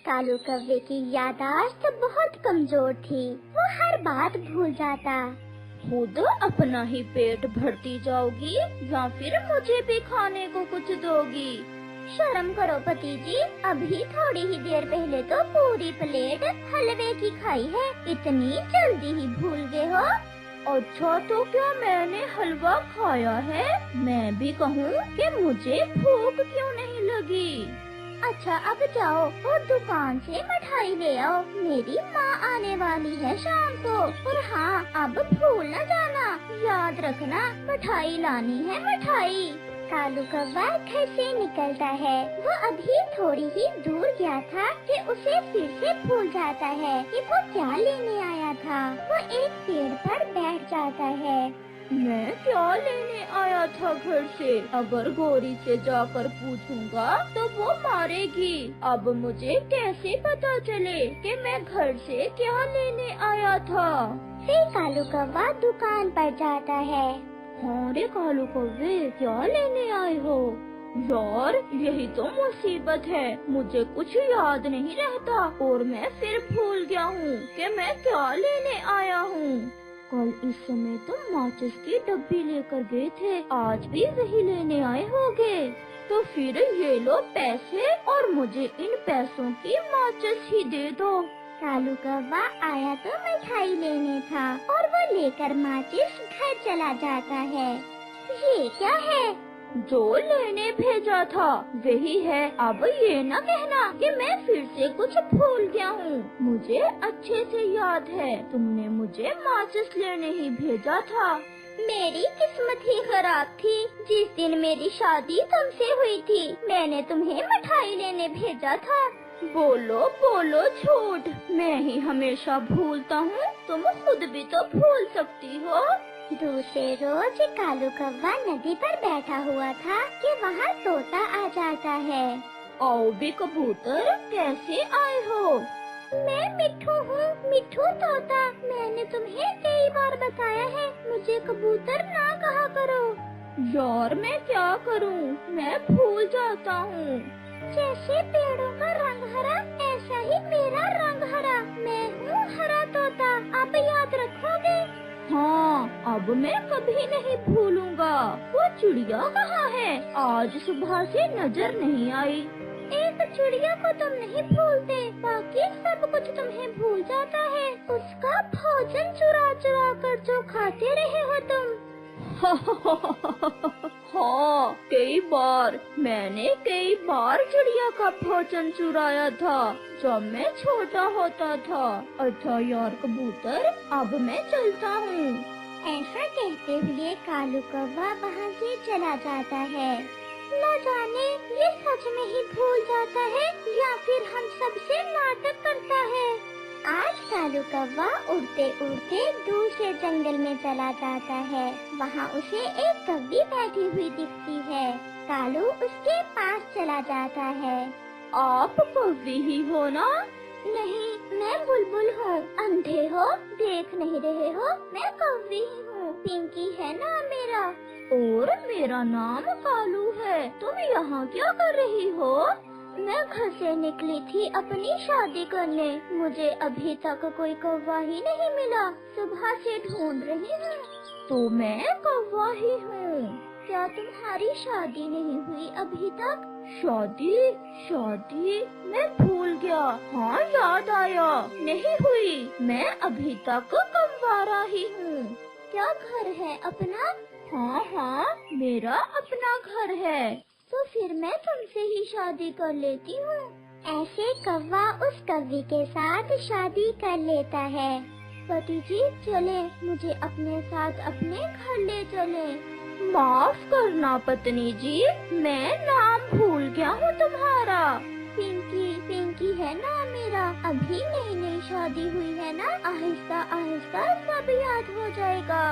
कालू कौवे की याददाश्त बहुत कमजोर थी। वो हर बात भूल जाता। खुद अपना ही पेट भरती जाओगी या फिर मुझे भी खाने को कुछ दोगी? शर्म करो पति जी, अभी थोड़ी ही देर पहले तो पूरी प्लेट हलवे की खाई है, इतनी जल्दी ही भूल गए हो? अच्छा, तो क्या मैंने हलवा खाया है? मैं भी कहूँ कि मुझे भूख क्यों नहीं लगी? अच्छा, अब जाओ और दुकान से मिठाई ले आओ, मेरी माँ आने वाली है शाम को। और हाँ, अब भूल न जाना, याद रखना मिठाई लानी है, मिठाई। कालू कौवा घर से निकलता है। वो अभी थोड़ी ही दूर गया था कि उसे फिर से भूल जाता है कि वो क्या लेने आया था। वो एक पेड़ पर बैठ जाता है। मैं क्या लेने आया था घर से? अगर गौरी से जाकर पूछूंगा तो वो मारेगी। अब मुझे कैसे पता चले कि मैं घर से क्या लेने आया था? फिर कालू कौवा दुकान पर जाता है। हाँ रे कालू कौवे, क्या लेने आए हो? यार, यही तो मुसीबत है, मुझे कुछ याद नहीं रहता और मैं फिर भूल गया हूँ कि मैं क्या लेने आया हूँ। कल इस समय तुम माचिस की डब्बी लेकर गए थे, आज भी वही लेने आए होगे। तो फिर ये लो पैसे और मुझे इन पैसों की माचिस ही दे दो। कालू कौवा आया तो मिठाई लेने था और वो लेकर माचिस घर चला जाता है। ये क्या है? जो लेने भेजा था वही है। अब ये न कहना कि मैं फिर से कुछ भूल गया हूँ। मुझे अच्छे से याद है, तुमने मुझे माचिस लेने ही भेजा था। मेरी किस्मत ही खराब थी। जिस दिन मेरी शादी तुमसे हुई थी, मैंने तुम्हें मिठाई लेने भेजा था। बोलो बोलो झूठ, मैं ही हमेशा भूलता हूँ, तुम खुद भी तो भूल सकती हो। दूसरे रोज कालू कौवा नदी पर बैठा हुआ था कि वहाँ तोता आ जाता है। आओ भी कबूतर, कैसे आए हो? मैं मिट्ठू हूँ, मिट्ठू तोता। मैंने तुम्हें कई बार बताया है, मुझे कबूतर ना कहा करो। यार, मैं क्या करूँ, मैं भूल जाता हूँ। जैसे पेड़ों का रंग हरा, ऐसा ही मेरा रंग हरा। मैं हूँ हरा तोता, आप याद रखोगे? हाँ, अब मैं कभी नहीं भूलूंगा। वो चिड़िया कहाँ है? आज सुबह से नजर नहीं आई। एक चिड़िया को तुम नहीं भूलते, बाकी सब कुछ तुम्हें भूल जाता है। उसका भोजन चुरा चुरा कर जो खाते रहे हो तुम। हाँ, मैंने कई बार चिड़िया का भोजन चुराया था जब मैं छोटा होता था। अच्छा यार कबूतर, अब मैं चलता हूँ। ऐसा कहते हुए कालू कौवा वहाँ से चला जाता है। न जाने ये सच में ही भूल जाता है या फिर हम सबसे नाटक करता है। आज कालू कौवा उड़ते उड़ते दूसरे जंगल में चला जाता है। वहाँ उसे एक कौवी बैठी हुई दिखती है। कालू उसके पास चला जाता है। आप कौवी ही हो ना? नहीं, मैं बुलबुल हूँ। अंधे हो, देख नहीं रहे हो? मैं कौवी ही हूँ, पिंकी है ना मेरा। और मेरा नाम कालू है। तुम यहाँ क्या कर रही हो? मैं घर से निकली थी अपनी शादी करने। मुझे अभी तक कोई कौवा ही नहीं मिला, सुबह से ढूंढ रही हूँ। तो मैं कौवा ही हूँ। क्या तुम्हारी शादी नहीं हुई अभी तक? शादी मैं भूल गया। हाँ, याद आया, नहीं हुई। मैं अभी तक कंवारा ही हूँ। क्या घर है अपना? हाँ, मेरा अपना घर है। तो फिर मैं तुमसे ही शादी कर लेती हूँ। ऐसे कौवा उस कौवी के साथ शादी कर लेता है। पति जी चले, मुझे अपने साथ अपने घर ले चले। माफ करना पत्नी जी, मैं नाम भूल गया हूँ तुम्हारा। पिंकी है ना मेरा। अभी नई नई शादी हुई है ना, आहिस्ता आहिस्ता सब याद हो जाएगा।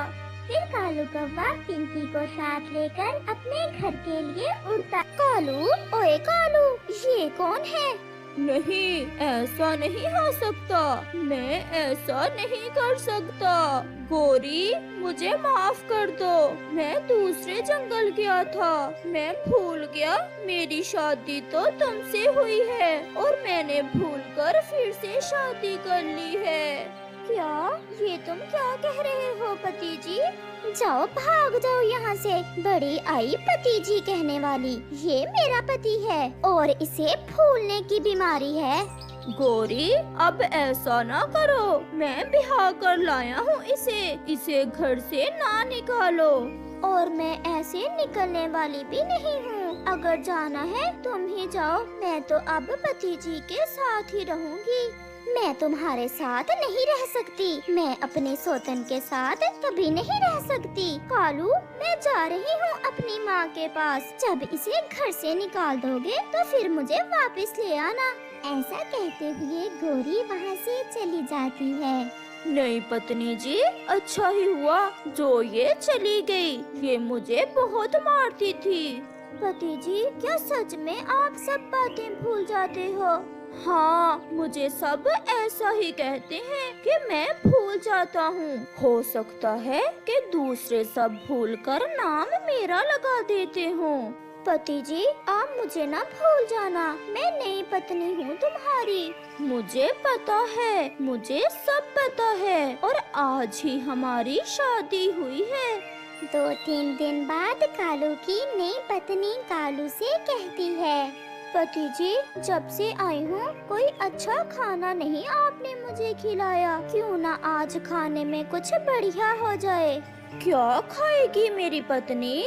फिर कालू कौवा पिंकी को साथ लेकर अपने घर के लिए उड़ता। कालू, ओए कालू, ये कौन है? नहीं, ऐसा नहीं हो सकता। मैं ऐसा नहीं कर सकता। गौरी, मुझे माफ कर दो। मैं दूसरे जंगल गया था। मैं भूल गया मेरी शादी तो तुमसे हुई है और मैंने भूलकर फिर से शादी कर ली है। क्या ये तुम क्या कह रहे हो पति जी? जाओ, भाग जाओ यहाँ से। बड़ी आई पति जी कहने वाली। ये मेरा पति है और इसे भूलने की बीमारी है। गौरी, अब ऐसा ना करो। मैं ब्याह कर लाया हूँ इसे घर से ना निकालो। और मैं ऐसे निकलने वाली भी नहीं हूँ। अगर जाना है तुम ही जाओ। मैं तो अब पति जी के साथ ही रहूँगी। मैं तुम्हारे साथ नहीं रह सकती। मैं अपने सोतन के साथ कभी नहीं रह सकती। कालू, मैं जा रही हूँ अपनी माँ के पास। जब इसे घर से निकाल दोगे तो फिर मुझे वापस ले आना। ऐसा कहते हुए गौरी वहाँ से चली जाती है। नहीं पत्नी जी, अच्छा ही हुआ जो ये चली गई। ये मुझे बहुत मारती थी। पति जी, क्या सच में आप सब बातें भूल जाते हो? हाँ, मुझे सब ऐसा ही कहते हैं कि मैं भूल जाता हूँ। हो सकता है कि दूसरे सब भूलकर नाम मेरा लगा देते हों। पति जी, आप मुझे ना भूल जाना। मैं नई पत्नी हूँ तुम्हारी। मुझे पता है, मुझे सब पता है और आज ही हमारी शादी हुई है। 2-3 दिन बाद कालू की नई पत्नी कालू से कहती है, पति जी, जब से आई हूँ कोई अच्छा खाना नहीं आपने मुझे खिलाया। क्यों ना आज खाने में कुछ बढ़िया हो जाए। क्या खाएगी मेरी पत्नी?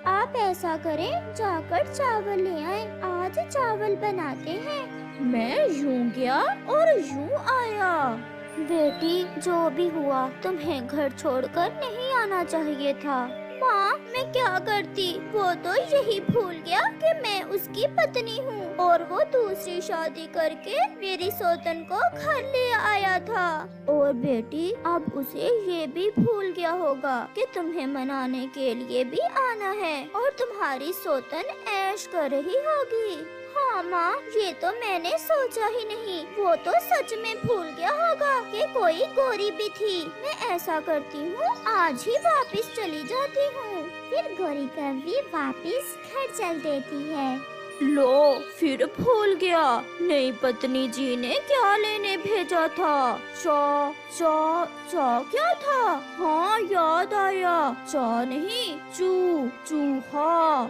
आप ऐसा करें, जाकर चावल ले आए। आज चावल बनाते हैं। मैं यूं गया और यूं आया। बेटी, जो भी हुआ, तुम्हें घर छोड़कर नहीं आना चाहिए था। माँ, मैं क्या करती? वो तो यही भूल गया कि मैं उसकी पत्नी हूँ और वो दूसरी शादी करके मेरी सोतन को घर ले आया था। और बेटी, अब उसे ये भी भूल गया होगा कि तुम्हें मनाने के लिए भी आना है और तुम्हारी सोतन ऐश कर रही होगी। हाँ माँ, ये तो मैंने सोचा ही नहीं। वो तो सच में भूल गया होगा कि कोई गौरी भी थी। मैं ऐसा करती हूँ, आज ही वापस चली जाती हूँ। फिर गौरी कभी वापस घर चल देती है। लो, फिर भूल गया। नई पत्नी जी ने क्या लेने भेजा था? चा चा चा क्या था? हाँ, याद आया। चा नहीं, चूहा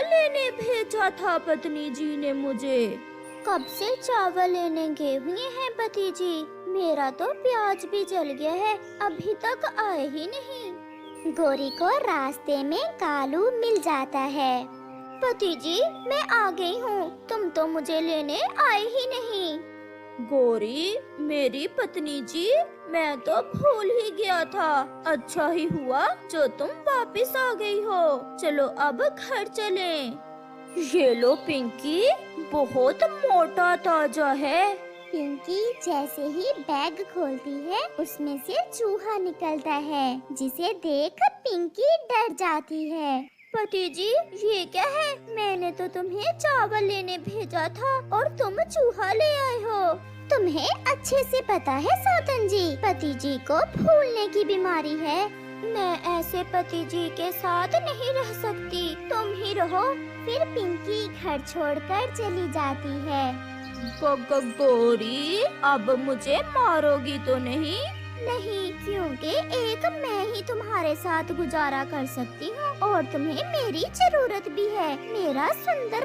लेने भेजा था पत्नी जी ने मुझे। कब से चावल लेने गए हुए हैं पति जी? मेरा तो प्याज भी जल गया है, अभी तक आए ही नहीं। गौरी को रास्ते में कालू मिल जाता है। पति जी, मैं आ गई हूँ। तुम तो मुझे लेने आए ही नहीं। गौरी, मेरी पत्नी जी, मैं तो भूल ही गया था। अच्छा ही हुआ जो तुम वापस आ गई हो। चलो अब घर चलें। ये लो पिंकी, बहुत मोटा ताजा है। पिंकी जैसे ही बैग खोलती है, उसमें से चूहा निकलता है, जिसे देख पिंकी डर जाती है। पति जी, ये क्या है? मैंने तो तुम्हें चावल लेने भेजा था और तुम चूहा ले आए हो। तुम्हें अच्छे से पता है सोतन जी, पति जी को भूलने की बीमारी है। मैं ऐसे पति जी के साथ नहीं रह सकती। तुम ही रहो। फिर पिंकी घर छोड़कर चली जाती है। गौरी, अब मुझे मारोगी तो नहीं? नहीं, क्योंकि एक मैं ही तुम्हारे साथ गुजारा कर सकती हूँ और तुम्हें मेरी जरूरत भी है। मेरा सुंदर